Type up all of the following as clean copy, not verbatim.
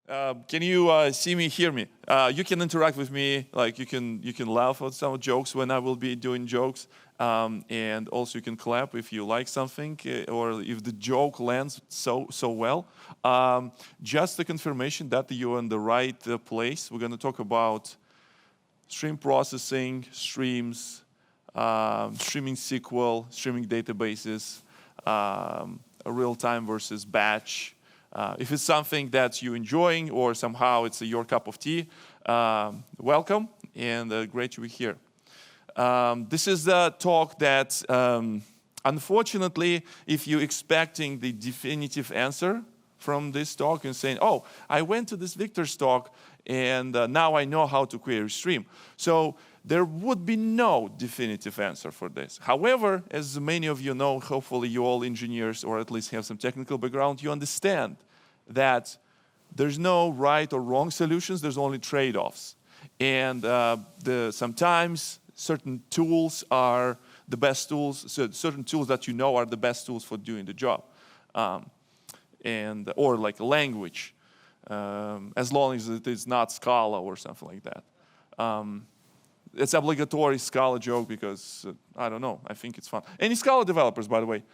Can you see me, hear me? You can interact with me, like you can laugh at some jokes when I will be doing jokes, and also you can clap if you like something or if the joke lands so well. Just a confirmation that you're in the right place. We're going to talk about stream processing, streams, streaming SQL, streaming databases, real-time versus batch. If it's something that you're enjoying or somehow it's your cup of tea, welcome and great to be here. This is the talk that, unfortunately, if you're expecting the definitive answer from this talk and saying, oh, I went to this Viktor's talk and now I know how to query stream. So there would be no definitive answer for this. However, as many of you know, hopefully you're all engineers or at least have some technical background, you understand that there's no right or wrong solutions, there's only trade-offs. And sometimes certain tools are the best tools, so certain tools that you know are the best tools for doing the job. Or like a language, as long as it is not Scala or something like that. It's obligatory Scala joke because, I don't know, I think it's fun. Any Scala developers, by the way?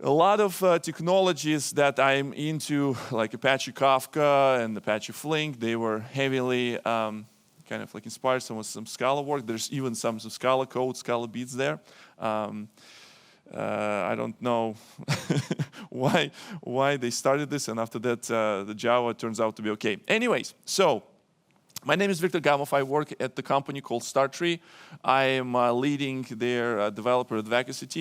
A lot of technologies that I'm into, like Apache Kafka and Apache Flink, they were heavily kind of like inspired some Scala work. There's even some Scala code, Scala beats there. I don't know why they started this, and after that, the Java turns out to be okay. Anyways, so my name is Viktor Gamov. I work at the company called StarTree. I am leading their developer advocacy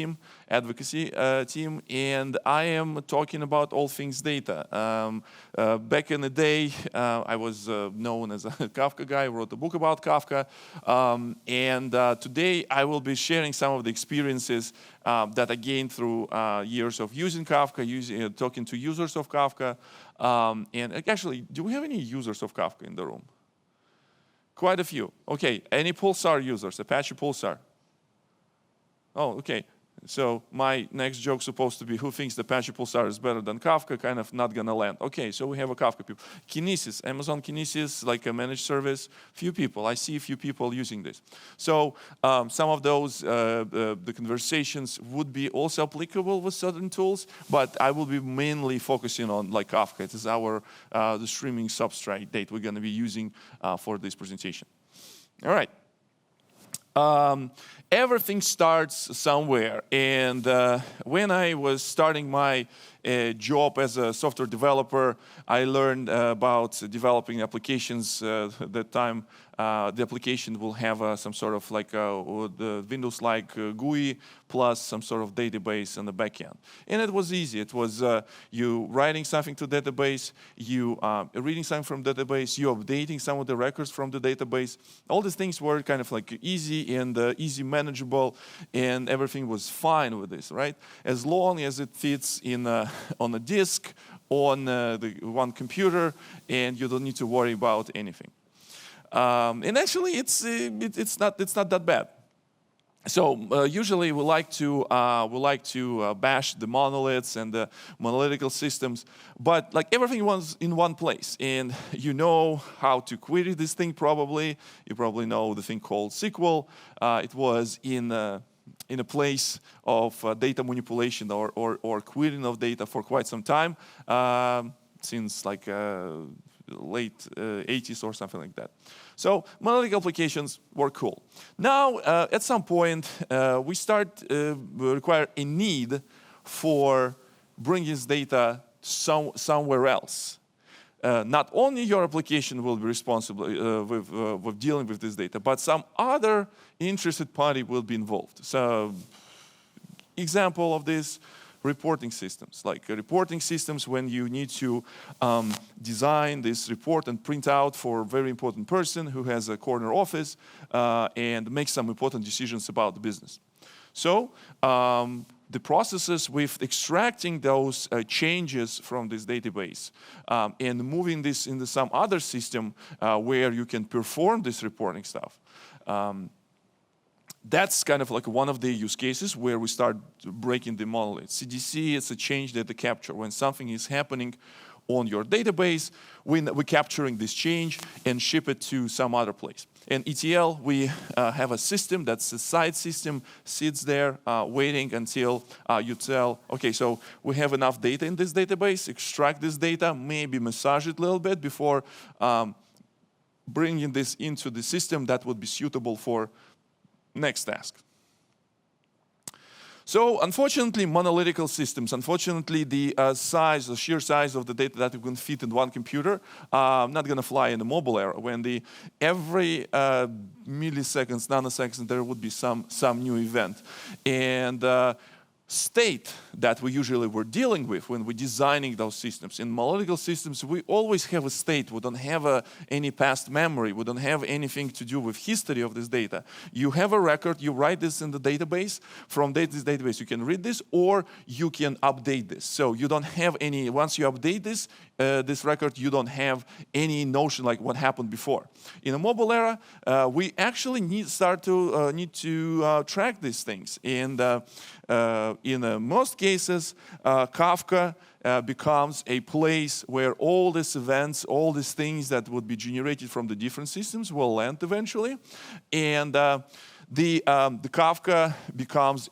team, and I am talking about all things data. Back in the day, I was known as a Kafka guy. I wrote a book about Kafka, and today I will be sharing some of the experiences that I gained through years of using Kafka, talking to users of Kafka. And actually, do we have any users of Kafka in the room? Quite a few. Okay, any Pulsar users, Apache Pulsar? Oh, okay. So my next joke supposed to be, who thinks the Apache Pulsar is better than Kafka? Kind of not gonna land. Okay, so we have a Kafka people. Kinesis, Amazon Kinesis, like a managed service. Few people, I see a few people using this. So some of those, the conversations would be also applicable with certain tools, but I will be mainly focusing on like Kafka. It is our the streaming substrate that we're gonna be using for this presentation. All right. Everything starts somewhere, and when I was starting my job as a software developer, I learned about developing applications. At that time, the application will have some sort of like the Windows-like GUI plus some sort of database on the backend. And it was easy. It was you writing something to database, you reading something from database, you updating some of the records from the database. All these things were kind of like easy and easy manageable, and everything was fine with this, right? As long as it fits in on a disk, on the one computer, and you don't need to worry about anything. And actually, it's not that bad. So usually we like to bash the monoliths and the monolithical systems, but like everything was in one place, and you know how to query this thing. Probably you probably know the thing called SQL. It was in a place of data manipulation or querying of data for quite some time, since like late 80s or something like that. So monolithic applications were cool. Now, at some point, we require a need for bringing this data somewhere else. Not only your application will be responsible with dealing with this data, but some other interested party will be involved. So, example of this, reporting systems. Like reporting systems when you need to design this report and print out for a very important person who has a corner office and make some important decisions about the business. So, the processes with extracting those changes from this database and moving this into some other system where you can perform this reporting stuff. That's kind of like one of the use cases where we start breaking the monolith. CDC is a change data capture. When something is happening on your database. We're capturing this change and ship it to some other place. In ETL, we have a system that's a side system, sits there waiting until you tell, okay, so we have enough data in this database, extract this data, maybe massage it a little bit before bringing this into the system that would be suitable for next task. So unfortunately, monolithical systems, unfortunately, the sheer size of the data that you can fit in one computer, not going to fly in the mobile era, when every milliseconds, nanoseconds, there would be some new event. And state that we usually were dealing with when we're designing those systems. In monolithic systems, we always have a state. We don't have any past memory. We don't have anything to do with history of this data. You have a record. You write this in the database. From this database, you can read this, or you can update this. So you don't have any, once you update this record, you don't have any notion like what happened before. In a mobile era, we actually need to track these things. And in most cases, Kafka becomes a place where all these events, all these things that would be generated from the different systems will land eventually. And the Kafka becomes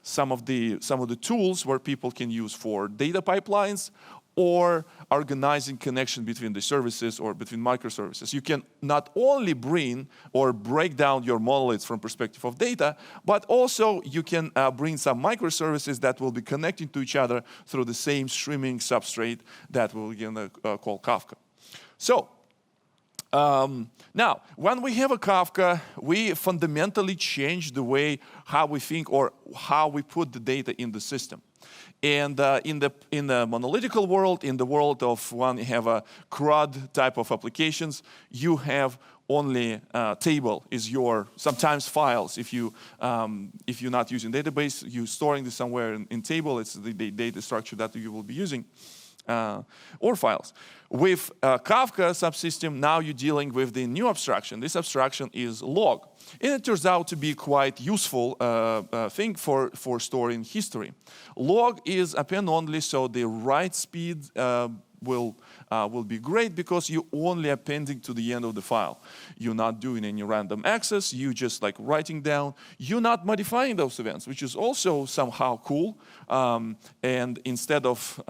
some of the tools where people can use for data pipelines or organizing connection between the services or between microservices. You can not only bring or break down your monoliths from perspective of data, but also you can bring some microservices that will be connecting to each other through the same streaming substrate that we're going to call Kafka. So now, when we have a Kafka, we fundamentally change the way how we think or how we put the data in the system. And in the monolithic world, in the world of when you have a CRUD type of applications, you have only table is your sometimes files. If you're not using database, you're storing this somewhere in table. It's the data structure that you will be using. Or files. With Kafka subsystem, now you're dealing with the new abstraction. This abstraction is log. And it turns out to be quite useful thing for storing history. Log is append only, so the write speed will be great because you're only appending to the end of the file. You're not doing any random access. You just like writing down. You're not modifying those events, which is also somehow cool. And instead of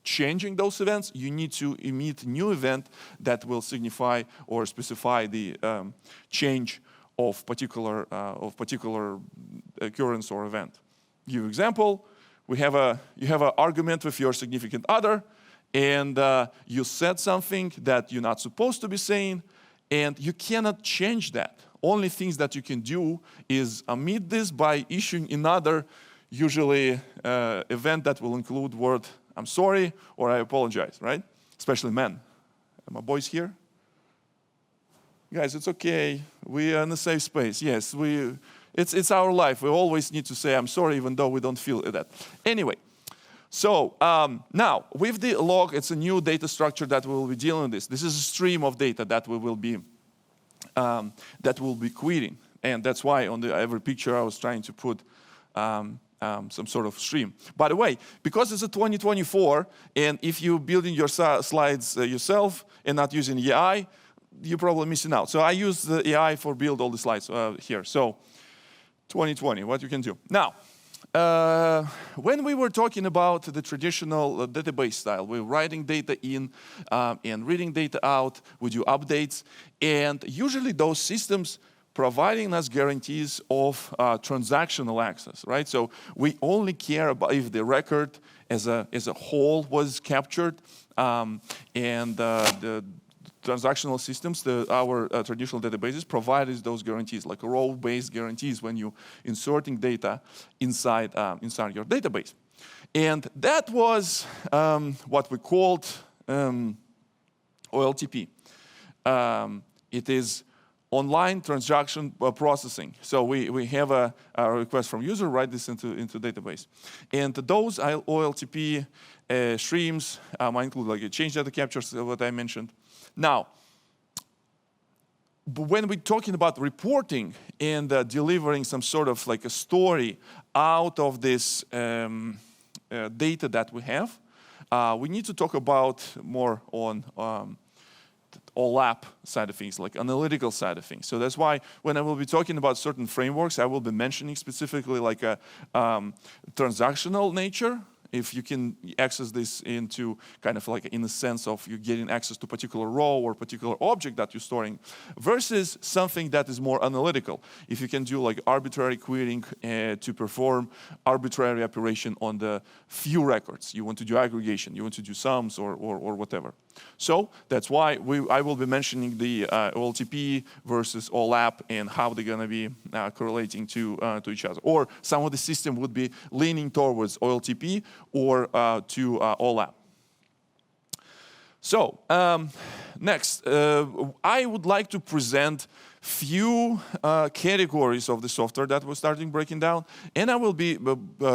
changing those events, you need to emit new event that will signify or specify the change of particular occurrence or event. Give example: you have an argument with your significant other, and you said something that you're not supposed to be saying, and you cannot change that. Only things that you can do is omit this by issuing another, usually event that will include word I'm sorry or I apologize, right? Especially men. Are my boys here? Guys, it's okay. We are in a safe space. Yes, it's our life. We always need to say I'm sorry even though we don't feel that. Anyway, so now with the log, it's a new data structure that we will be dealing with this. This is a stream of data that we will be querying. And that's why on every picture I was trying to put some sort of stream. By the way, because it's a 2024, and if you're building your slides yourself and not using AI, you're probably missing out. So I use the AI for build all the slides here. So 2020, what you can do. Now, when we were talking about the traditional database style, we're writing data in and reading data out, we do updates, and usually those systems providing us guarantees of transactional access, right? So we only care about if the record as a whole was captured, and the transactional systems, our traditional databases provide us those guarantees, like row-based guarantees when you're inserting data inside your database. And that was what we called OLTP. It is online transaction processing. So we have a request from user, write this into database. And those OLTP streams might include like a change data captures, what I mentioned. Now, when we're talking about reporting and delivering some sort of like a story out of this data that we have, we need to talk about more on OLAP side of things, like analytical side of things. So that's why when I will be talking about certain frameworks, I will be mentioning specifically like a transactional nature. If you can access this into kind of like in the sense of you getting access to a particular row or particular object that you're storing, versus something that is more analytical. If you can do like arbitrary querying to perform arbitrary operation on the few records. You want to do aggregation, you want to do sums or whatever. So that's why I will be mentioning the OLTP versus OLAP and how they're going to be correlating to each other. Or some of the system would be leaning towards OLTP or to OLAP. So next, I would like to present few categories of the software that we're starting breaking down, and I will be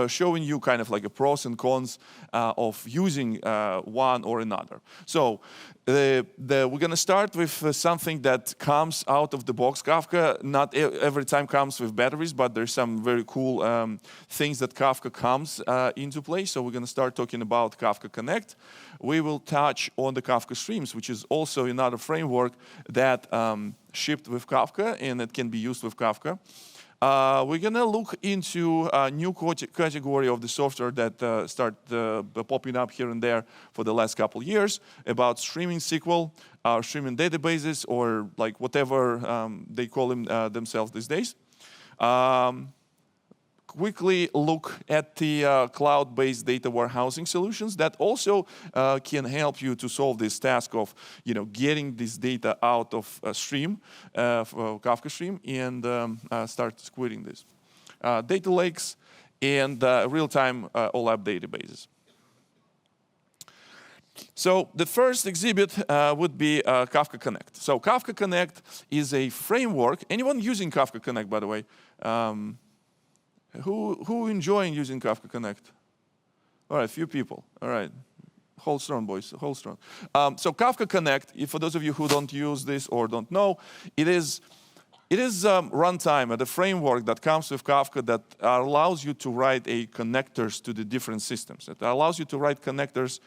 showing you kind of like a pros and cons of using one or another. So we're going to start with something that comes out of the box. Kafka not every time comes with batteries, but there's some very cool things that Kafka comes into play. So we're going to start talking about Kafka Connect. We will touch on the Kafka Streams, which is also another framework that shipped with Kafka, and it can be used with Kafka. We're going to look into a new category of the software that start popping up here and there for the last couple of years about streaming SQL, streaming databases, or like whatever they call them themselves these days. Quickly look at the cloud-based data warehousing solutions that also can help you to solve this task of getting this data out of a stream, Kafka Stream, and start querying this. Data lakes and real-time OLAP databases. So the first exhibit would be Kafka Connect. So Kafka Connect is a framework. Anyone using Kafka Connect, by the way? Who enjoying using Kafka Connect? All right, few people. All right, hold strong, boys, hold strong. So Kafka Connect, for those of you who don't use this or don't know, it is runtime, the framework that comes with Kafka that allows you to write connectors to the different systems. It allows you to write connectors.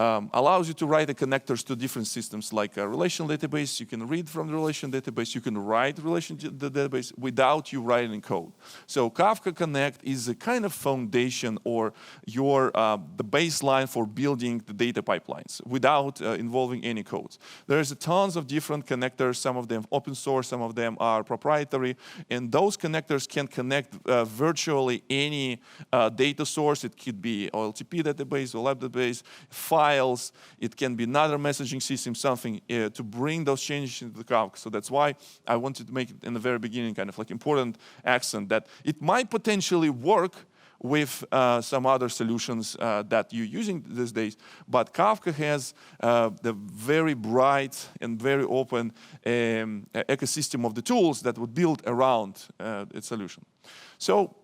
Allows you to write the connectors to different systems like a relational database. You can read from the relational database. You can write the database without you writing code. So Kafka Connect is a kind of foundation or the baseline for building the data pipelines without involving any codes. There's tons of different connectors. Some of them open source, some of them are proprietary, and those connectors can connect virtually any data source. It could be OLTP database, OLAP database, files. It can be another messaging system, something to bring those changes into the Kafka. So that's why I wanted to make it in the very beginning kind of like important accent that it might potentially work with some other solutions that you're using these days. But Kafka has the very bright and very open ecosystem of the tools that would build around its solution. So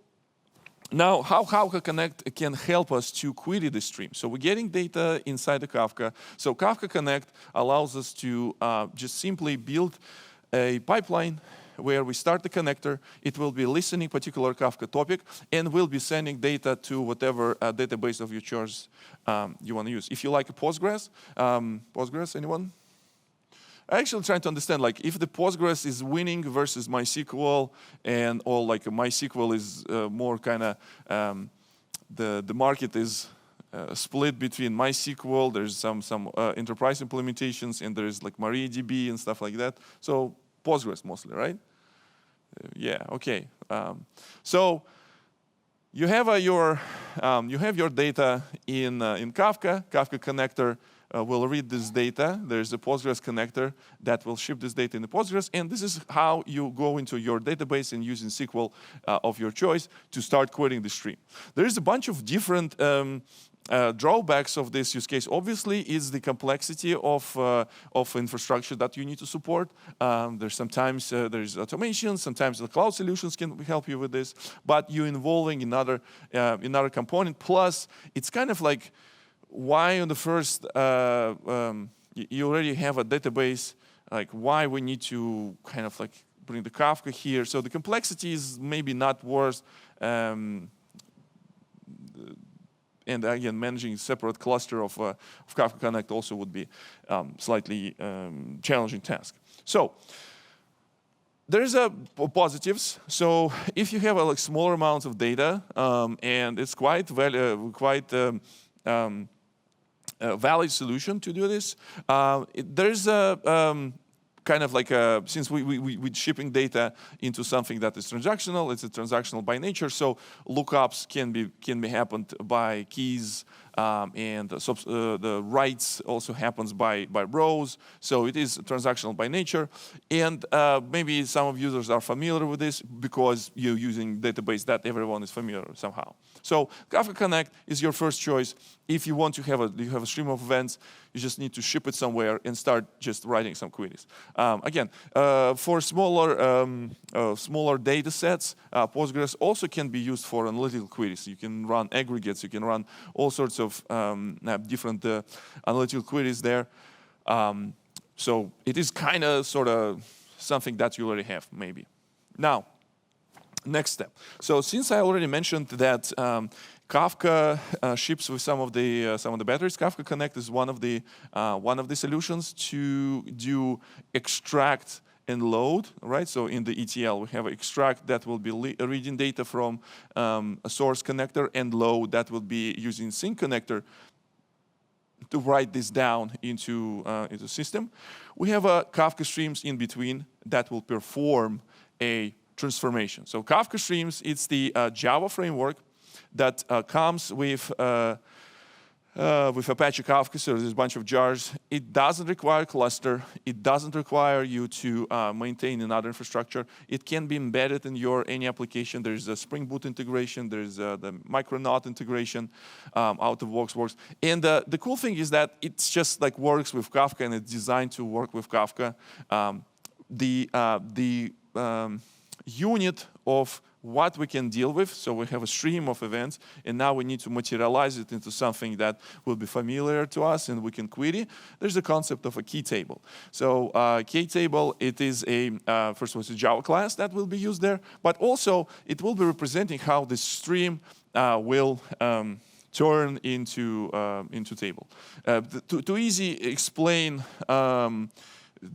now, how Kafka Connect can help us to query the stream. So we're getting data inside the Kafka. So Kafka Connect allows us to just simply build a pipeline where we start the connector. It will be listening particular Kafka topic, and we'll be sending data to whatever database of your choice you want to use. If you like Postgres, Postgres, anyone? I actually trying to understand, like, if the Postgres is winning versus MySQL, or like MySQL is more kind of the market is split between MySQL. There's some enterprise implementations, and there's like MariaDB and stuff like that. So Postgres mostly, right? Yeah. Okay. So you have your data in Kafka. Kafka connector will read this data. There's a Postgres connector that will ship this data in the Postgres, and this is how you go into your database and using SQL of your choice to start querying the stream. There is a bunch of different drawbacks of this use case. Obviously, is the complexity of infrastructure that you need to support. There's sometimes there's automation. Sometimes the cloud solutions can help you with this, but you're involving another component. Plus, it's kind of like, why on the first, you already have a database, like why we need to kind of like bring the Kafka here. So the complexity is maybe not worth And again, managing a separate cluster of Kafka Connect also would be slightly challenging task. So there's positives. So if you have like smaller amounts of data and it's quite valid solution to do this, there's a kind of like since we're shipping data into something that is transactional, it's a transactional by nature, so lookups can be happened by keys, and the writes also happens by rows, so it is transactional by nature. And maybe some of users are familiar with this because you're using database that everyone is familiar with somehow. So Kafka Connect is your first choice. If you want to have a stream of events, you just need to ship it somewhere and start just writing some queries. Again, for smaller data sets, Postgres also can be used for analytical queries. You can run aggregates, you can run all sorts of different analytical queries there. So it is kind of sort of something that you already have, maybe. Now, next step. So since I already mentioned that Kafka ships with some of the batteries, Kafka Connect is one of the solutions to do extract and load, right? So in the ETL, we have extract that will be reading data from a source connector, and load that will be using sync connector to write this down into the system. We have a Kafka Streams in between that will perform a transformation. So Kafka Streams, it's the Java framework that comes with Apache Kafka, so there's a bunch of jars. It doesn't require cluster. It doesn't require you to maintain another infrastructure. It can be embedded in any application. There's a Spring Boot integration. There's the Micronaut integration, out of works. And the cool thing is that it's just like works with Kafka, and it's designed to work with Kafka. The unit of what we can deal with. So we have a stream of events, and now we need to materialize it into something that will be familiar to us and we can query. There's a concept of a key table. So key table, it is first of all, it's a Java class that will be used there, but also it will be representing how the stream will turn into table. To easy explain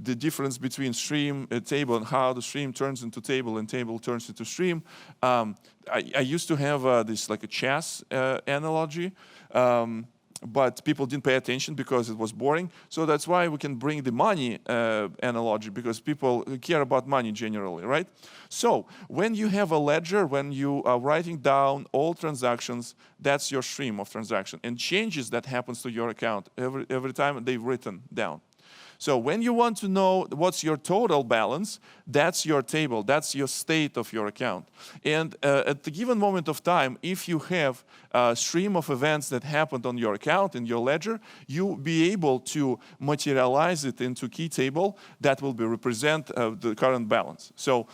the difference between stream and table and how the stream turns into table and table turns into stream. I used to have this like a chess analogy, but people didn't pay attention because it was boring. So that's why we can bring the money analogy, because people care about money generally, right? So when you have a ledger, when you are writing down all transactions, that's your stream of transaction, and changes that happens to your account every time they've written down. So when you want to know what's your total balance, that's your table, that's your state of your account. And at the given moment of time, if you have a stream of events that happened on your account, in your ledger, you'll be able to materialize it into key table that will be represent the current balance. So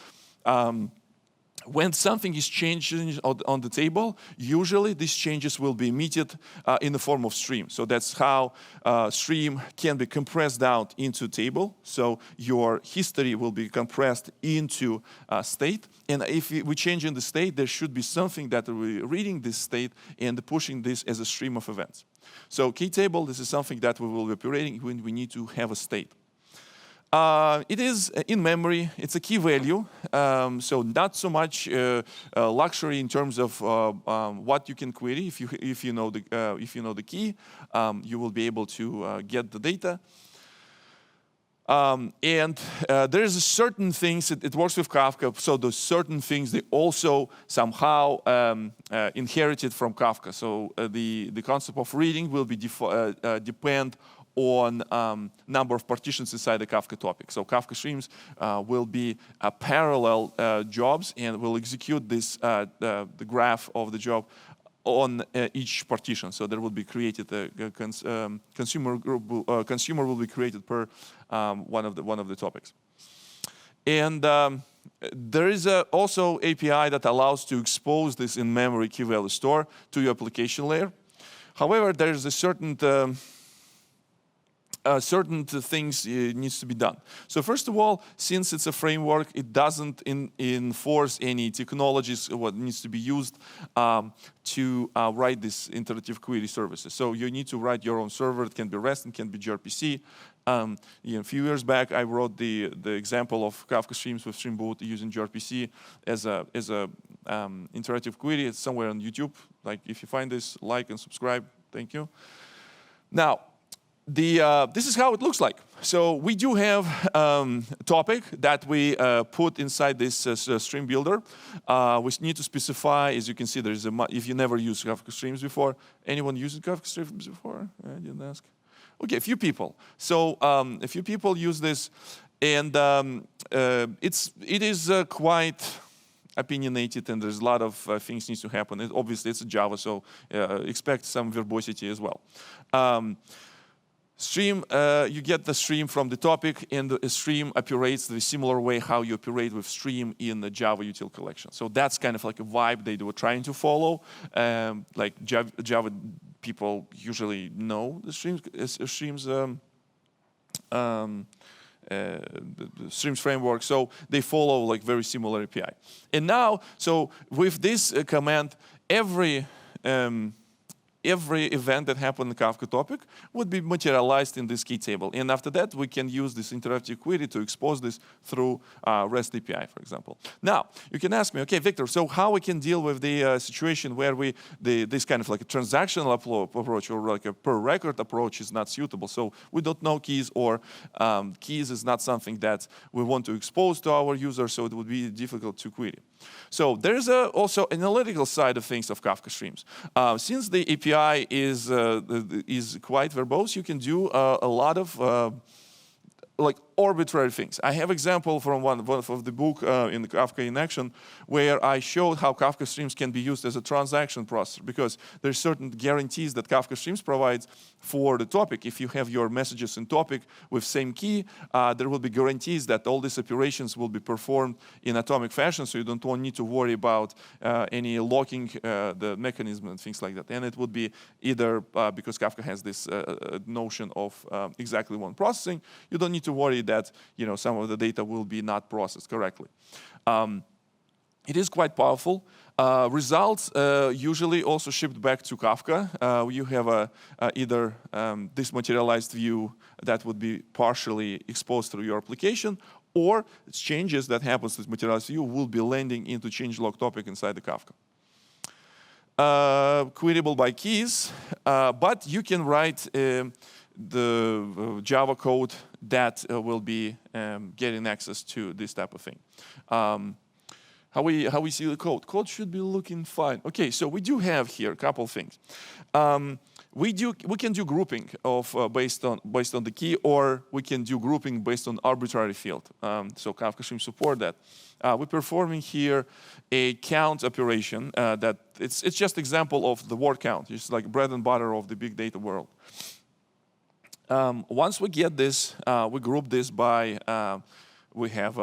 when something is changing on the table, usually these changes will be emitted in the form of stream. So that's how stream can be compressed down into table. So your history will be compressed into state. And if we change in the state, there should be something that will be reading this state and pushing this as a stream of events. So key table, this is something that we will be operating when we need to have a state. It is in memory. It's a key value, so not so much luxury in terms of what you can query. If you know the key, you will be able to get the data. And there is certain things. It works with Kafka, so those certain things they also somehow inherited from Kafka. So the concept of reading will be depend on number of partitions inside the Kafka topic. So Kafka Streams will be parallel jobs and will execute this the graph of the job on each partition. So there will be created a consumer group. Consumer will be created per one of the topics. And there is also API that allows to expose this in-memory key value store to your application layer. However, there is a certain certain things needs to be done. So first of all, since it's a framework, it doesn't enforce any technologies what needs to be used to write these iterative query services. So you need to write your own server. It can be REST, it can be gRPC. A few years back, I wrote the example of Kafka Streams with Stream Boot using gRPC as a iterative query. It's somewhere on YouTube. Like, if you find this, like and subscribe. Thank you. Now, this is how it looks like. So we do have topic that we put inside this stream builder. We need to specify, as you can see, there's if you never used Kafka Streams before. Anyone used Kafka Streams before? I didn't ask. Okay, a few people. So a few people use this, and it is quite opinionated, and there's a lot of things needs to happen. Obviously, it's a Java, so expect some verbosity as well. Stream, you get the stream from the topic, and the stream operates the similar way how you operate with stream in the Java util collection. So that's kind of like a vibe they were trying to follow. Like Java people usually know the streams Streams framework, so they follow like very similar API. And now, so with this command, every event that happened in the Kafka topic would be materialized in this key table. And after that, we can use this interactive query to expose this through REST API, for example. Now, you can ask me, okay, Victor, so how we can deal with the situation where this kind of like a transactional approach or like a per record approach is not suitable. So we don't know keys, or keys is not something that we want to expose to our users, so it would be difficult to query. So there's also analytical side of things of Kafka Streams. Since the API is quite verbose, you can do a lot of like arbitrary things. I have example from one of the book in the Kafka in Action, where I showed how Kafka Streams can be used as a transaction processor, because there's certain guarantees that Kafka Streams provides for the topic. If you have your messages in topic with same key, there will be guarantees that all these operations will be performed in atomic fashion, so you don't need to worry about any locking the mechanism and things like that. And it would be either because Kafka has this notion of exactly one processing, you don't need to worry that some of the data will be not processed correctly. It is quite powerful. Results usually also shipped back to Kafka. You have either this materialized view that would be partially exposed through your application, or changes that happens to this materialized view will be landing into changelog topic inside the Kafka. Queryable by keys, but you can write the Java code that will be getting access to this type of thing. How we see the code? Code should be looking fine. Okay, so we do have here a couple things. We can do grouping of based on the key, or we can do grouping based on arbitrary field. So Kafka Streams support that. We're performing here a count operation that it's just example of the word count. It's like bread and butter of the big data world. Once we get this, we group this by we have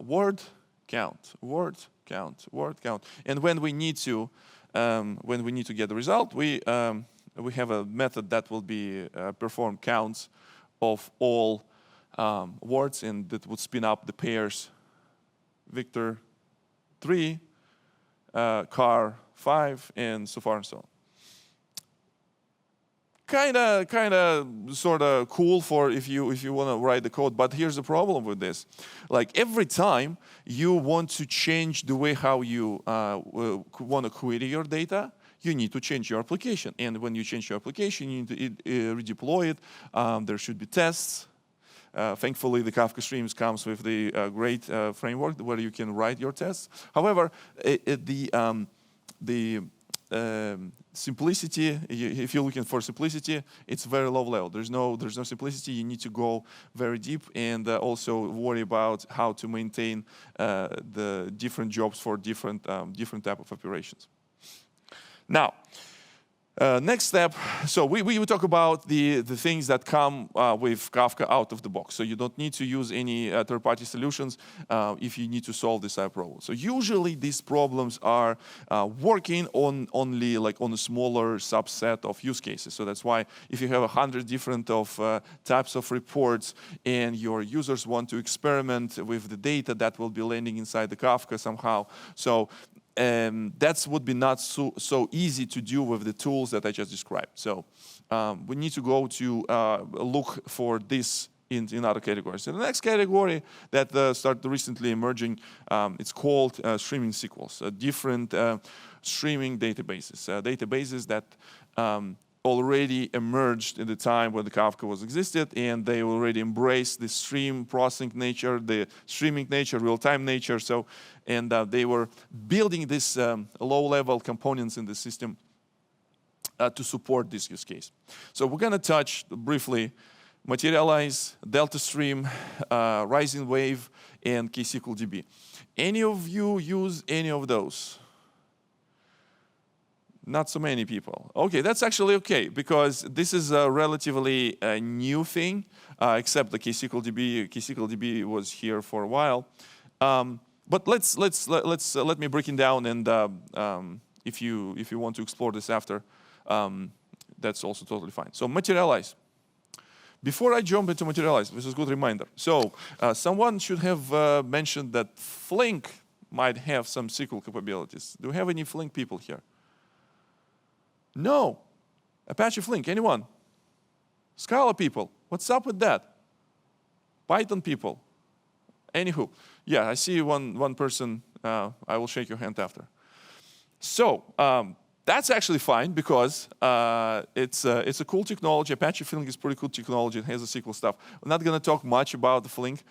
word count, word count, word count, and when we need to get the result, we have a method that will be perform counts of all words, and that would spin up the pairs Victor 3, car 5, and so far and so on. Kind of, sort of cool for if you want to write the code, but here's the problem with this. Like every time you want to change the way how you want to query your data, you need to change your application. And when you change your application, you need to redeploy it. There should be tests. Thankfully, the Kafka Streams comes with the great framework where you can write your tests. However, simplicity, if you're looking for simplicity, it's very low level. There's no simplicity. You need to go very deep, and also worry about how to maintain the different jobs for different type of operations. Now, Next step, so we will talk about the things that come with Kafka out of the box. So you don't need to use any third-party solutions if you need to solve this type of problem. So usually these problems are working on only like on a smaller subset of use cases. So that's why if you have 100 different types of reports and your users want to experiment with the data that will be landing inside the Kafka somehow. So that would be not so easy to do with the tools that I just described. So we need to go to look for this in other categories. And the next category that started recently emerging, it's called streaming SQLs, different streaming databases, databases that already emerged in the time when the Kafka was existed, and they already embraced the stream processing nature, the streaming nature, real-time nature. So, and they were building these low-level components in the system to support this use case. So we're going to touch briefly Materialize, Delta Stream, Rising Wave, and KSQLDB. Any of you use any of those? Not so many people. Okay, that's actually okay, because this is a relatively new thing, except the KSQLDB. KSQLDB was here for a while. But let me break it down, and if you want to explore this after, that's also totally fine. So Materialize. Before I jump into Materialize, this is a good reminder. So someone should have mentioned that Flink might have some SQL capabilities. Do we have any Flink people here? No. Apache Flink, anyone? Scala people, what's up with that? Python people? Anywho, yeah, I see one person. I will shake your hand after. So that's actually fine, because it's a cool technology. Apache Flink is pretty cool technology. It has the SQL stuff. I'm not going to talk much about the Flink.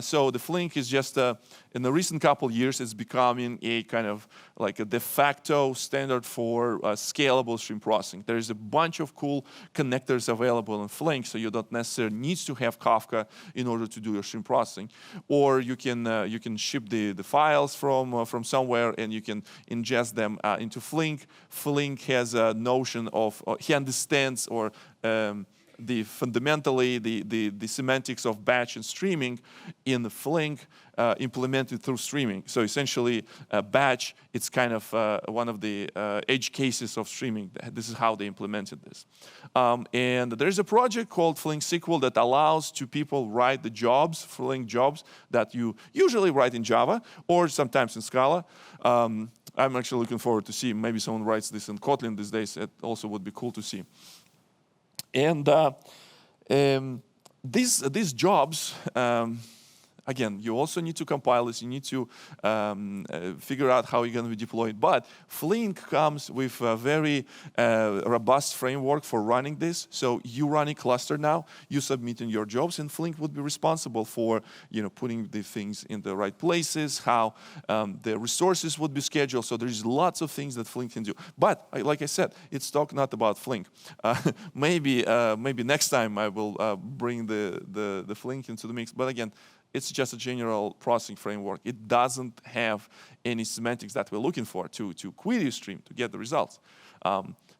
So the Flink is just, in the recent couple of years, it's becoming a kind of like a de facto standard for scalable stream processing. There's a bunch of cool connectors available in Flink, so you don't necessarily need to have Kafka in order to do your stream processing. Or you can ship the files from somewhere, and you can ingest them into Flink. Flink has a notion of, he understands, or fundamentally the semantics of batch and streaming in the Flink implemented through streaming. So essentially, batch, it's kind of one of the edge cases of streaming. This is how they implemented this. And there's a project called Flink SQL that allows to people write the jobs, Flink jobs, that you usually write in Java or sometimes in Scala. I'm actually looking forward to see, maybe someone writes this in Kotlin these days. It also would be cool to see. And these jobs, again, you also need to compile this. You need to figure out how you're going to deploy it. But Flink comes with a very robust framework for running this. So you run a cluster now, you submit in your jobs, and Flink would be responsible for putting the things in the right places, how the resources would be scheduled. So there's lots of things that Flink can do. But like I said, it's talk not about Flink. Maybe next time I will bring the Flink into the mix. But again, it's just a general processing framework. It doesn't have any semantics that we're looking for to query stream to get the results.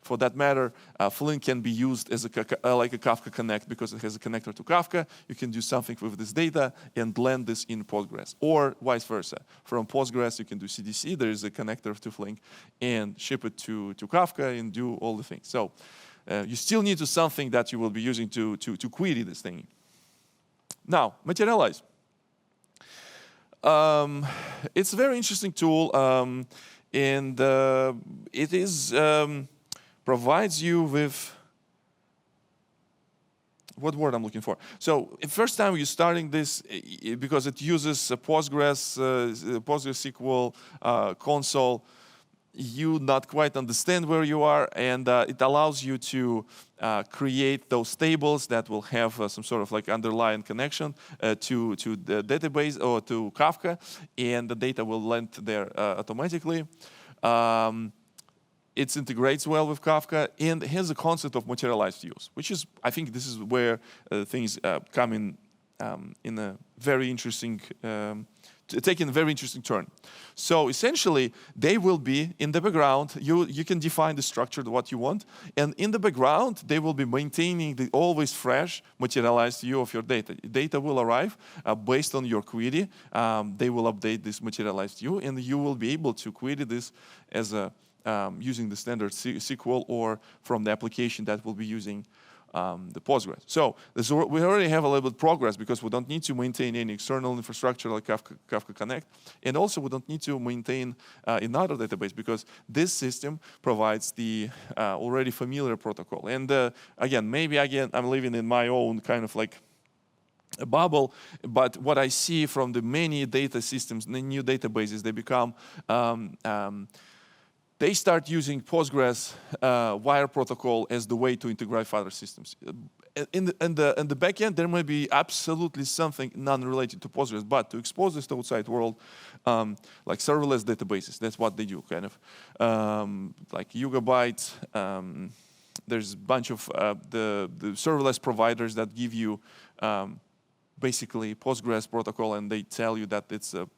For that matter, Flink can be used as like a Kafka Connect, because it has a connector to Kafka. You can do something with this data and land this in Postgres, or vice versa. From Postgres, you can do CDC. There is a connector to Flink, and ship it to Kafka and do all the things. So you still need something that you will be using to query this thing. Now, Materialize. It's a very interesting tool, and it is provides you with what word I'm looking for. So first time you're starting this, because it uses PostgreSQL console, you not quite understand where you are, and it allows you to create those tables that will have some sort of like underlying connection to the database or to Kafka, and the data will land there automatically. It integrates well with Kafka, and has a concept of materialized views, which is, I think this is where things come in a very interesting taking a very interesting turn. So essentially, they will be in the background. You can define the structure, what you want, and in the background, they will be maintaining the always fresh materialized view of your data. Data will arrive based on your query. They will update this materialized view, and you will be able to query this as a using the standard SQL or from the application that will be using the Postgres. So we already have a little bit of progress because we don't need to maintain any external infrastructure like Kafka Connect. And also we don't need to maintain another database because this system provides the already familiar protocol. And again, I'm living in my own kind of like a bubble, but what I see from the many data systems, the new databases, they become they start using Postgres wire protocol as the way to integrate other systems. In the back end, there may be absolutely something non-related to Postgres, but to expose this to outside world, like serverless databases, that's what they do, kind of. Like Yugabyte, there's a bunch of the serverless providers that give you basically Postgres protocol, and they tell you that it's a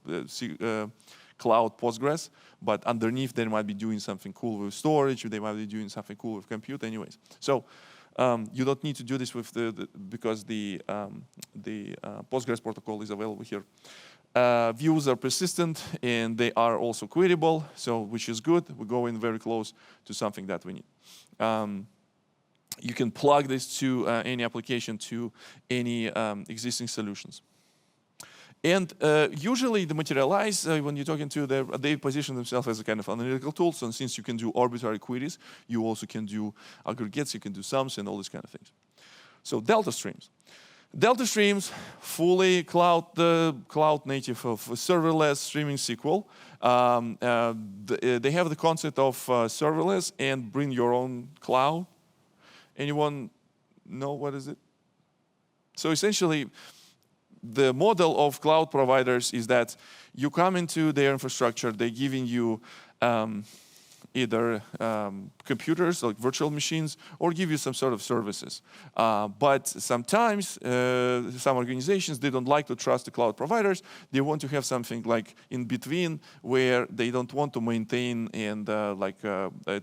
cloud Postgres, but underneath they might be doing something cool with storage, or they might be doing something cool with compute anyways. So you don't need to do this with because the Postgres protocol is available here. Views are persistent and they are also queryable, so which is good. We're going very close to something that we need. You can plug this to any application, to any existing solutions. And usually the materialize, when you're talking to them, they position themselves as a kind of analytical tool. So since you can do arbitrary queries, you also can do aggregates, you can do sums and all these kind of things. So Delta Streams. Delta Streams, fully cloud native of serverless streaming SQL. They have the concept of serverless and bring your own cloud. Anyone know what is it? So essentially, the model of cloud providers is that you come into their infrastructure, they're giving you either computers, like virtual machines, or give you some sort of services. But sometimes, some organizations, they don't like to trust the cloud providers. They want to have something like in between where they don't want to maintain and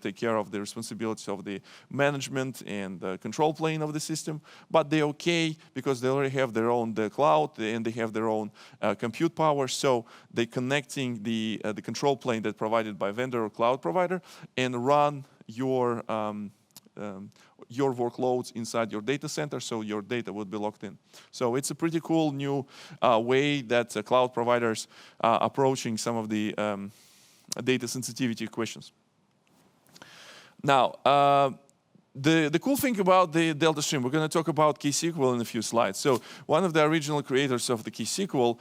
take care of the responsibilities of the management and control plane of the system. But they're okay because they already have their own cloud and they have their own compute power. So they're connecting the control plane that's provided by vendor or cloud provider and run your workloads inside your data center, so your data would be locked in. So it's a pretty cool new way that cloud providers are approaching some of the data sensitivity questions. Now, the cool thing about the Delta Stream, we're going to talk about KSQL in a few slides. So one of the original creators of the KSQL,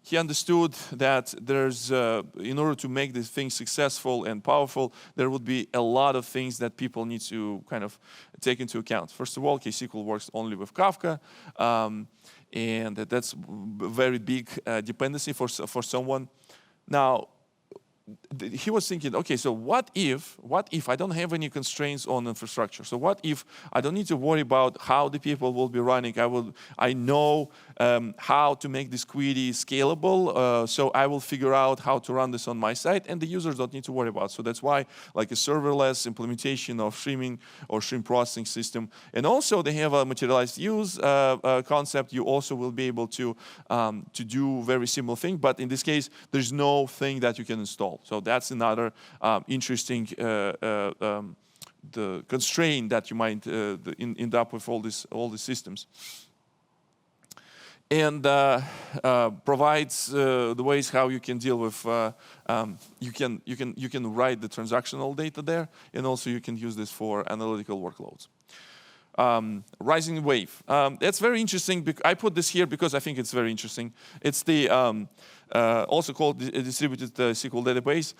he understood that there's, in order to make this thing successful and powerful, there would be a lot of things that people need to kind of take into account. First of all, KSQL works only with Kafka, and that's a very big dependency for someone. Now, he was thinking, okay, so what if I don't have any constraints on infrastructure? So what if I don't need to worry about how the people will be running? I know how to make this query scalable, so I will figure out how to run this on my side, and the users don't need to worry about it. So that's why, like a serverless implementation of streaming or stream processing system, and also they have a materialized use concept. You also will be able to do very similar thing, but in this case, there's no thing that you can install. So that's another interesting the constraint that you might end up with all these systems. And provides the ways how you can deal with you can write the transactional data there, and also you can use this for analytical workloads. Rising wave. That's very interesting. I put this here because I think it's very interesting. It's the also called a distributed SQL database,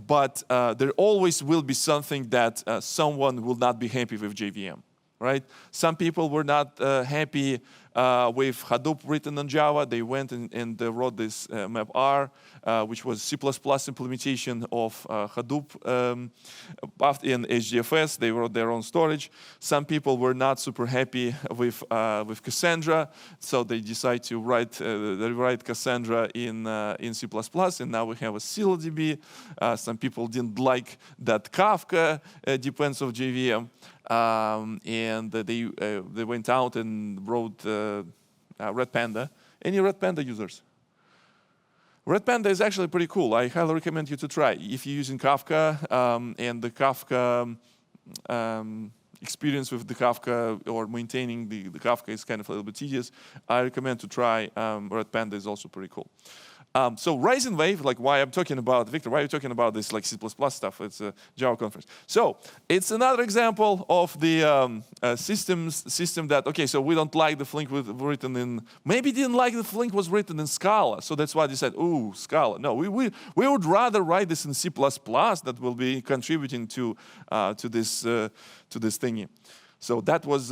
but there always will be something that someone will not be happy with JVM, right? Some people were not happy with Hadoop written in Java. They went and wrote this map-R, which was C++ implementation of Hadoop in HDFS. They wrote their own storage. Some people were not super happy with Cassandra, so they decided to rewrite Cassandra in C++, and now we have a ScyllaDB. Some people didn't like that Kafka depends on JVM. And they went out and wrote Red Panda. Any Red Panda users? Red Panda is actually pretty cool. I highly recommend you to try. If you're using Kafka and the Kafka experience with the Kafka or maintaining the Kafka is kind of a little bit tedious, I recommend to try Red Panda. Is also pretty cool. So Rising Wave, like why I'm talking about, Victor, why are you talking about this like C++ stuff? It's a Java conference. So it's another example of the system that, okay, so we don't like the Flink written in, maybe didn't like the Flink was written in Scala. So that's why they said, ooh, Scala. No, we would rather write this in C++ that will be contributing to this thingy. So that was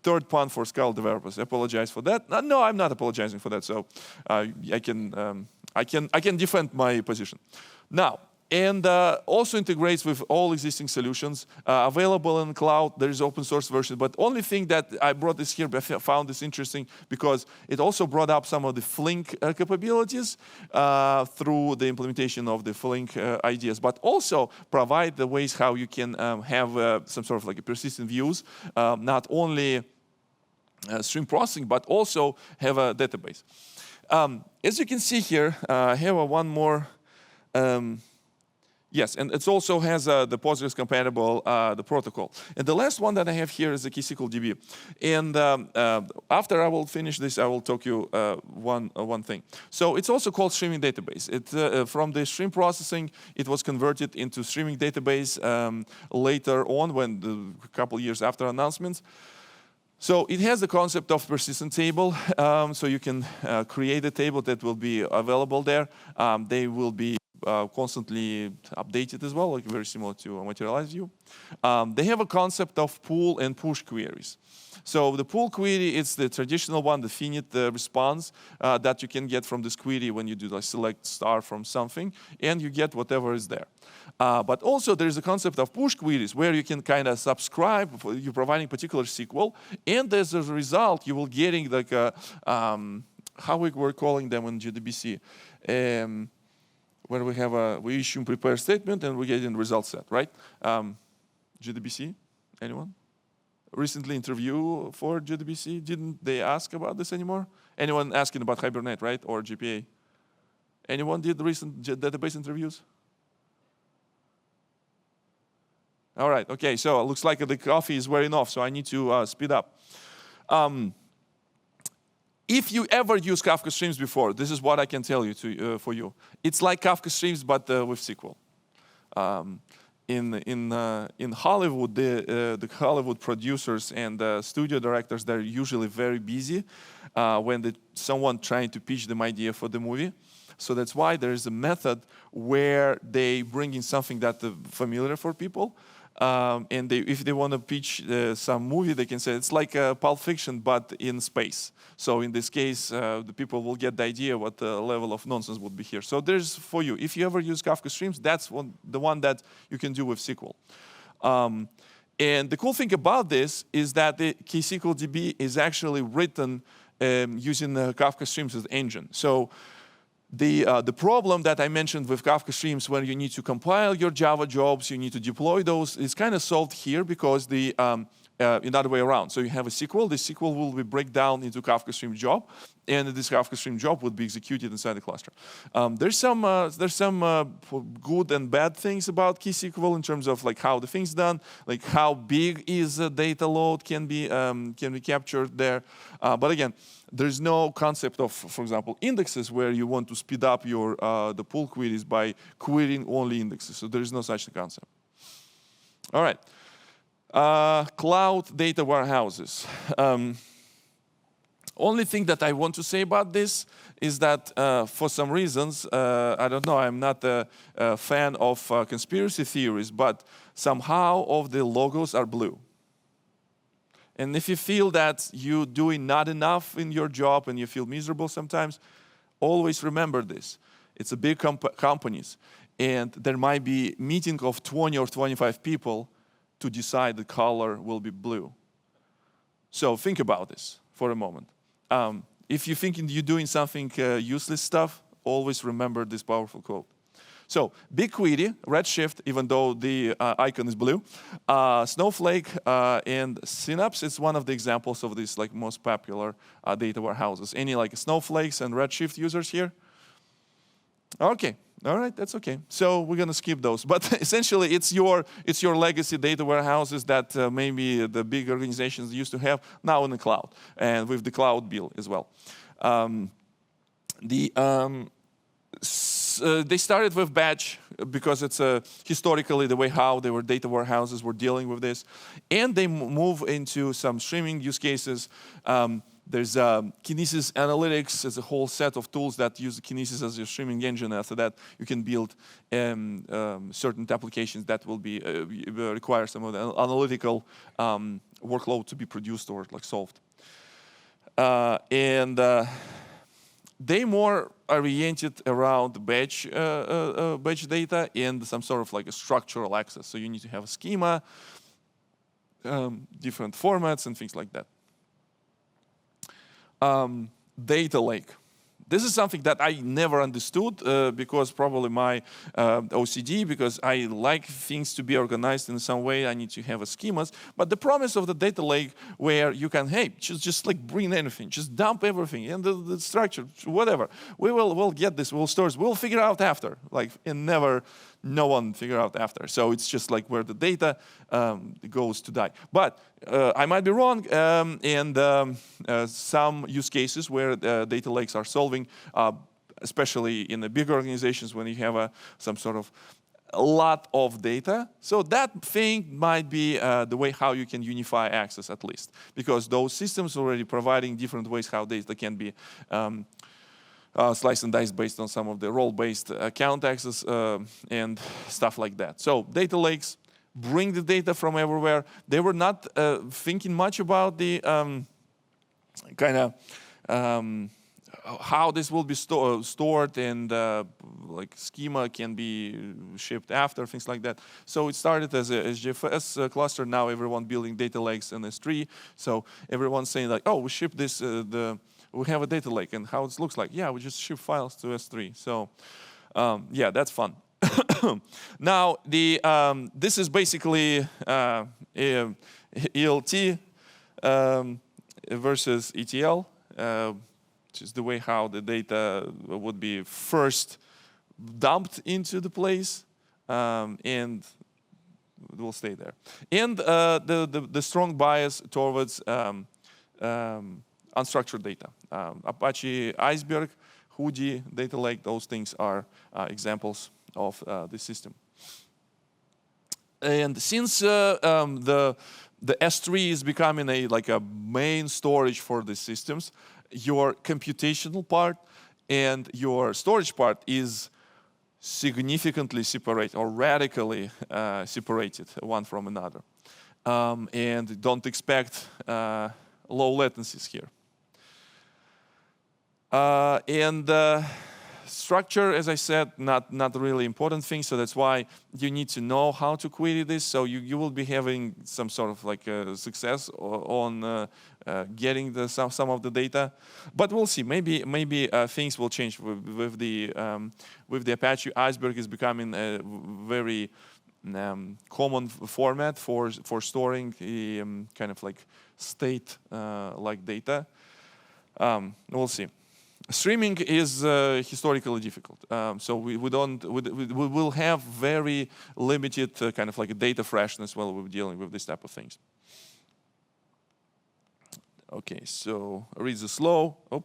third pun for Scala developers. I apologize for that. No, I'm not apologizing for that. So I can defend my position. Now, and also integrates with all existing solutions available in cloud. There is open source version, but only thing that I brought this here, I found this interesting because it also brought up some of the Flink capabilities through the implementation of the Flink ideas, but also provide the ways how you can have some sort of like a persistent views, not only stream processing, but also have a database. As you can see here, I have one more. Yes, and it also has the Postgres compatible the protocol. And the last one that I have here is the KSQLDB. And after I will finish this, I will talk you one thing. So it's also called streaming database. It from the stream processing, it was converted into streaming database later on, when a couple years after announcements. So it has the concept of persistent table. So you can create a table that will be available there. They will be constantly updated as well, like very similar to a materialized view. They have a concept of pull and push queries. So the pull query is the traditional one, the finite response that you can get from this query when you do like select star from something, and you get whatever is there. But also there is a concept of push queries where you can kind of subscribe, you're providing particular SQL, and as a result you will getting like how we were calling them in GDBC. Where we have we issue prepare statement and we get in result set, right? GDBC, anyone? Recently interview for GDBC, didn't they ask about this anymore? Anyone asking about Hibernate, right? Or GPA? Anyone did recent database interviews? All right, okay, so it looks like the coffee is wearing off, so I need to speed up. If you ever use Kafka Streams before, this is what I can tell you for you. It's like Kafka Streams, but with SQL. In Hollywood, the Hollywood producers and studio directors, they're usually very busy when someone trying to pitch them idea for the movie. So that's why there is a method where they bring in something that's familiar for people. And if they want to pitch some movie, they can say it's like Pulp Fiction, but in space. So in this case, the people will get the idea what the level of nonsense would be here. So there's for you. If you ever use Kafka Streams, that's the one that you can do with SQL. And the cool thing about this is that the KSQLDB is actually written using Kafka Streams as engine. So the problem that I mentioned with Kafka Streams, when you need to compile your Java jobs, you need to deploy those, is kind of solved here because in the other way around. So you have a SQL. The SQL will be break down into Kafka Stream job, and this Kafka Stream job would be executed inside the cluster. There's some good and bad things about KSQL in terms of like how the thing's done, like how big is the data load can be captured there. But again, there's no concept of, for example, indexes where you want to speed up your the pull queries by querying only indexes. So there is no such concept. All right. Cloud data warehouses. Only thing that I want to say about this is that for some reasons, I don't know, I'm not a fan of conspiracy theories, but somehow all of the logos are blue. And if you feel that you're doing not enough in your job and you feel miserable sometimes, always remember this. It's a big companies, and there might be meeting of 20 or 25 people to decide the color will be blue. So think about this for a moment. If you're thinking you're doing something useless stuff, always remember this powerful quote. So BigQuery, Redshift, even though the icon is blue, Snowflake and Synapse is one of the examples of these like most popular data warehouses. Any like Snowflakes and Redshift users here? Okay, all right, that's okay. So we're gonna skip those. But essentially, it's your legacy data warehouses that maybe the big organizations used to have now in the cloud, and with the cloud bill as well. They started with batch because it's historically the way how their data warehouses were dealing with this, and they move into some streaming use cases. There's Kinesis Analytics as a whole set of tools that use Kinesis as your streaming engine. After that, you can build certain applications that will be require some of the analytical workload to be produced or like solved. They more oriented around batch data and some sort of like a structural access. So you need to have a schema, different formats, and things like that. Data lake. This is something that I never understood because probably my OCD, because I like things to be organized in some way. I need to have a schemas. But the promise of the data lake where you can, hey, just like bring anything, just dump everything and the structure, whatever. We'll get this, we'll store it, we'll figure out after. Like, and never, no one figure out after. So it's just like where the data goes to die. But I might be wrong, and some use cases where data lakes are solving, especially in the big organizations when you have some sort of a lot of data. So that thing might be the way how you can unify access at least, because those systems already providing different ways how data can be slice and dice based on some of the role-based account access and stuff like that. So data lakes bring the data from everywhere. They were not thinking much about the kind of how this will be stored and like schema can be shipped after, things like that. So it started as a SGFS cluster. Now everyone building data lakes in S3. So everyone's saying like, oh, we ship this, we have a data lake, and how it looks like. Yeah, we just ship files to S3. So yeah, that's fun. Now, this is basically ELT versus ETL, which is the way how the data would be first dumped into the place, and it will stay there. And the strong bias towards unstructured data. Apache Iceberg, Hudi, Data Lake, those things are examples of the system. And since the S3 is becoming like a main storage for the systems, your computational part and your storage part is significantly separated or radically separated one from another. And don't expect low latencies here. Structure, as I said, not really important thing, so that's why you need to know how to query this, so you will be having some sort of like success on getting some of the data. But we'll see, maybe things will change with the Apache. Iceberg is becoming a very common format for storing kind of like state like data. We'll see. Streaming is historically difficult, so we will have very limited kind of like a data freshness while we're dealing with this type of things. Okay, so read the slow. Oh,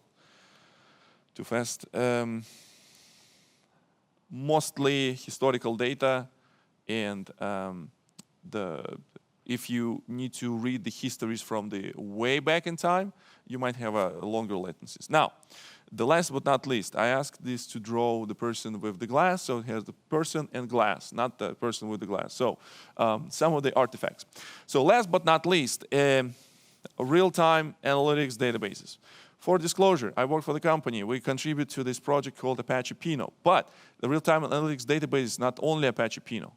too fast. Mostly historical data, and if you need to read the histories from the way back in time, you might have longer latencies. Now, the last but not least, I asked this to draw the person with the glass, so here's the person and glass, not the person with the glass. So some of the artifacts. So last but not least, real-time analytics databases. For disclosure, I work for the company. We contribute to this project called Apache Pinot. But the real-time analytics database is not only Apache Pinot.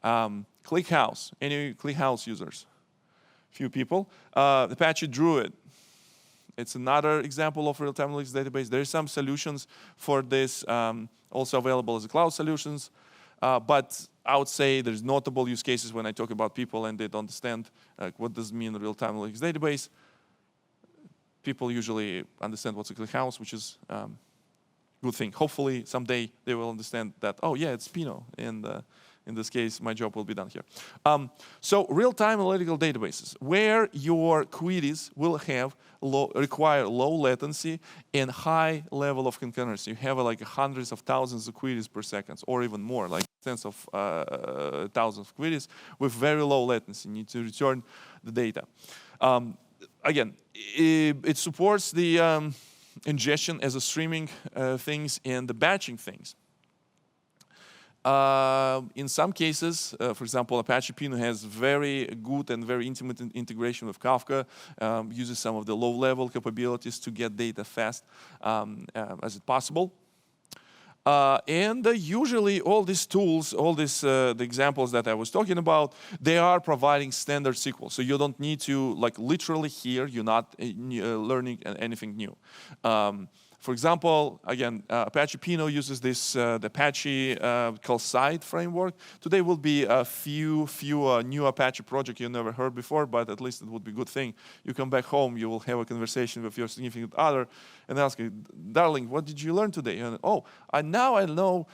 ClickHouse, any ClickHouse users? Few people. Apache Druid. It's another example of real-time analytics database. There are some solutions for this also available as cloud solutions. But I would say there's notable use cases when I talk about people and they don't understand what does mean real-time analytics database. People usually understand what's a ClickHouse, which is a good thing. Hopefully someday they will understand that, oh yeah, it's Pinot. And in this case, my job will be done here. So real-time analytical databases, where your queries will require low latency and high level of concurrency. You have like hundreds of thousands of queries per second, or even more, like tens of thousands of queries with very low latency. You need to return the data. Again, it supports the ingestion as a streaming things and the batching things. In some cases, for example, Apache Pinot has very good and very intimate integration with Kafka, uses some of the low-level capabilities to get data fast as it possible. And usually all these tools, all these the examples that I was talking about, they are providing standard SQL. So you don't need to, like literally here, you're not learning anything new. For example, again, Apache Pinot uses this the Apache Calcite framework. Today will be a few new Apache projects you never heard before, but at least it would be a good thing. You come back home, you will have a conversation with your significant other and ask, darling, what did you learn today? And, oh, now I know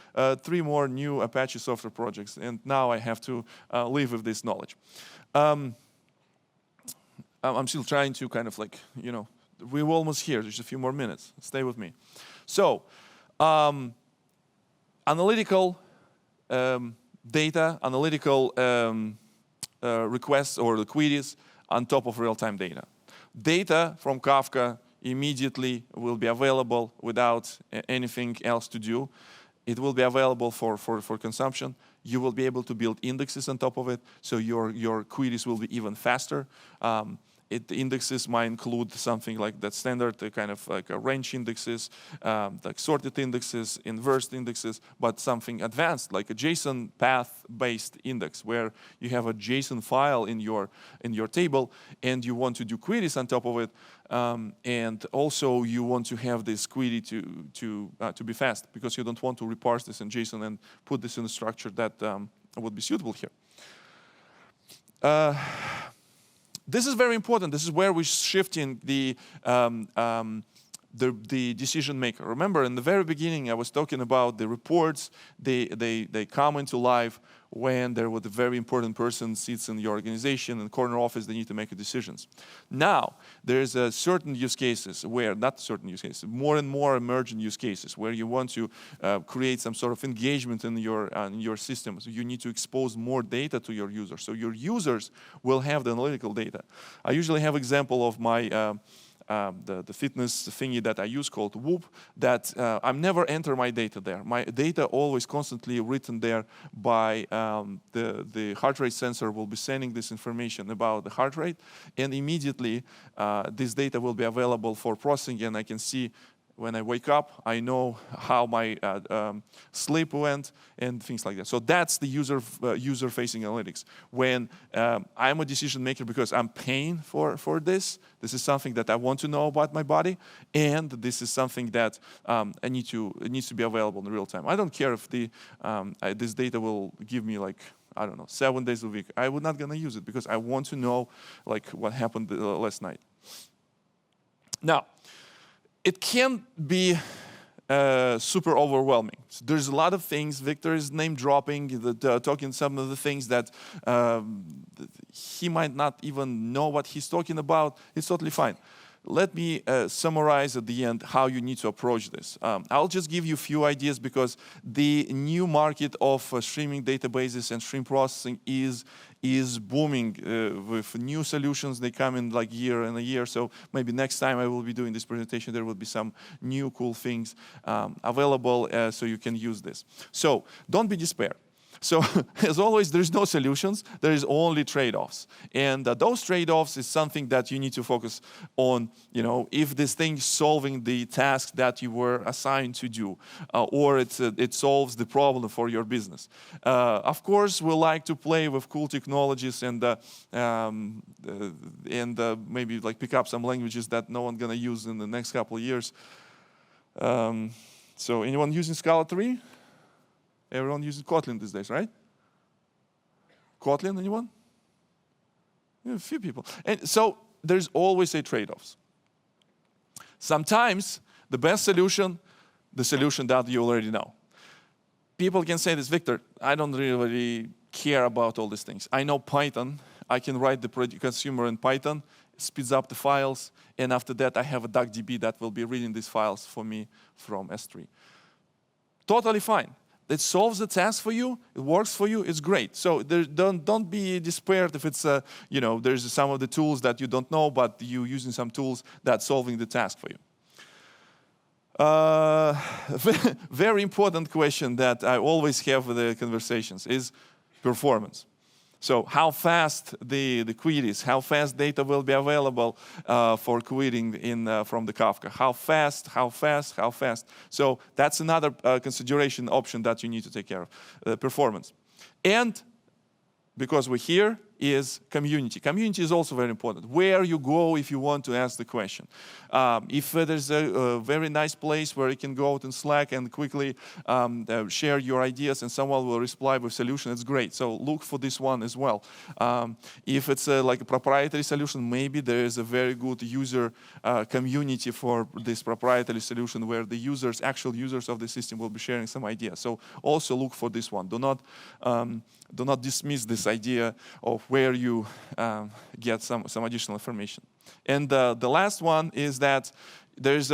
3 more new Apache software projects, and now I have to live with this knowledge. I'm still trying to kind of like, you know, we're almost here. There's a few more minutes. Stay with me. So, analytical data, analytical requests or the queries on top of real-time data. Data from Kafka immediately will be available without anything else to do. It will be available for consumption. You will be able to build indexes on top of it, so your queries will be even faster. The indexes might include something like that standard, kind of like a range indexes, like sorted indexes, inversed indexes, but something advanced like a JSON path-based index, where you have a JSON file in your table, and you want to do queries on top of it, and also you want to have this query to be fast, because you don't want to reparse this in JSON and put this in a structure that would be suitable here. This is very important. This is where we're shifting the decision maker. Remember, in the very beginning, I was talking about the reports. They come into life when there was a very important person sits in your organization, in the corner office, they need to make decisions. Now, there's a certain use cases where, not certain use cases, more and more emergent use cases where you want to create some sort of engagement in your system. So you need to expose more data to your users. So your users will have the analytical data. I usually have example of my the fitness thingy that I use called Whoop, that I never enter my data there. My data always constantly written there by the heart rate sensor will be sending this information about the heart rate, and immediately this data will be available for processing, and I can see when I wake up, I know how my sleep went and things like that. So that's the user-facing analytics. When I'm a decision maker because I'm paying for this is something that I want to know about my body, and this is something that it needs to be available in real time. I don't care if this data will give me like, I don't know, 7 days a week. I would not gonna use it because I want to know like what happened last night. Now, it can be super overwhelming. So there's a lot of things. Viktor is name dropping, talking some of the things that he might not even know what he's talking about. It's totally fine. Let me summarize at the end how you need to approach this. I'll just give you a few ideas because the new market of streaming databases and stream processing is booming with new solutions. They come in like year and a year. So maybe next time I will be doing this presentation, there will be some new cool things available so you can use this. So don't be despair. So as always, there's no solutions. There is only trade-offs. And those trade-offs is something that you need to focus on, if this thing is solving the task that you were assigned to do, or it solves the problem for your business. Of course, we like to play with cool technologies and maybe like pick up some languages that no one's going to use in the next couple of years. So anyone using Scala 3? Everyone uses Kotlin these days, right? Kotlin, anyone? Yeah, a few people. And so there's always a trade-offs. Sometimes the best solution, the solution that you already know. People can say this, Victor, I don't really care about all these things. I know Python. I can write the consumer in Python, speeds up the files, and after that I have a DuckDB that will be reading these files for me from S3. Totally fine. It solves the task for you, it works for you, it's great. So don't be despaired if it's, there's some of the tools that you don't know, but you're using some tools that's solving the task for you. Very important question that I always have with the conversations is performance. So how fast the queries, how fast data will be available for querying from the Kafka. How fast. So that's another consideration option that you need to take care of, performance. And because we're here, is community. Community is also very important. Where you go if you want to ask the question. If there's a very nice place where you can go out in Slack and quickly share your ideas and someone will reply with a solution, it's great. So look for this one as well. If it's like a proprietary solution, maybe there is a very good user community for this proprietary solution where the users, actual users of the system will be sharing some ideas. So also look for this one. Do not dismiss this idea of where you get some additional information. And the last one is that there's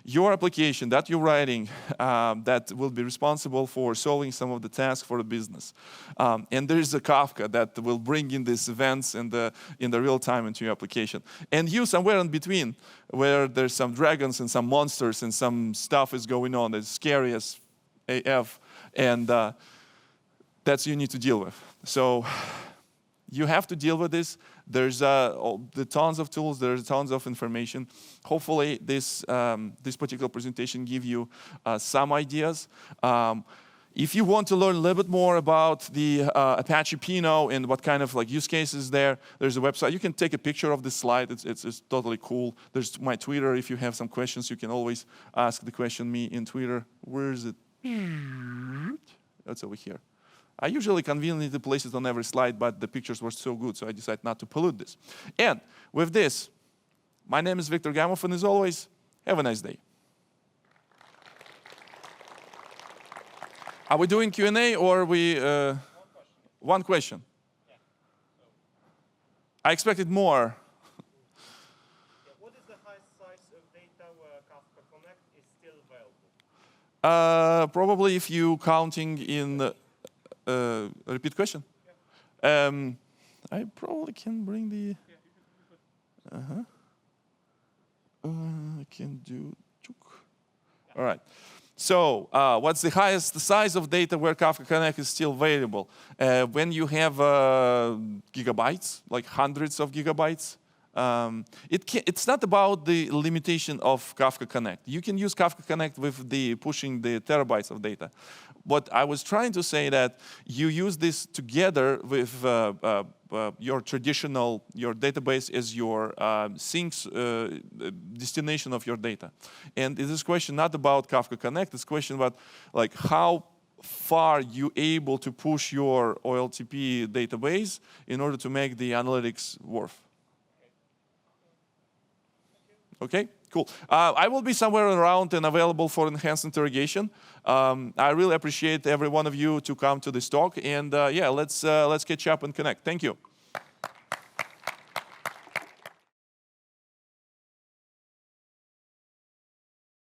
your application that you're writing that will be responsible for solving some of the tasks for the business. And there's a Kafka that will bring in these events in the real time into your application. And you somewhere in between where there's some dragons and some monsters and some stuff is going on that's scary as AF. And that's you need to deal with. So you have to deal with this. There's the tons of tools. There's tons of information. Hopefully, this particular presentation give you some ideas. If you want to learn a little bit more about the Apache Pinot and what kind of use cases there's a website. You can take a picture of this slide. It's totally cool. There's my Twitter. If you have some questions, you can always ask the question me in Twitter. Where is it? That's over here. I usually conveniently place it on every slide, but the pictures were so good, so I decided not to pollute this. And with this, my name is Viktor Gamov, and as always, have a nice day. Are we doing Q&A or are we... one question. Yeah. I expected more. Yeah, what is the highest size of data where Kafka Connect is still available? Probably if you counting in... repeat question? Yeah. I probably can bring the... I can do... All right. So what's the highest size of data where Kafka Connect is still available? When you have gigabytes, like hundreds of gigabytes, it's not about the limitation of Kafka Connect. You can use Kafka Connect with the pushing the terabytes of data. But I was trying to say that you use this together with your database as your sinks destination of your data. And it is a question not about Kafka Connect, it's a question about how far you able to push your OLTP database in order to make the analytics worth. Okay, cool. I will be somewhere around and available for enhanced interrogation. I really appreciate every one of you to come to this talk, and yeah, let's catch up and connect. Thank you.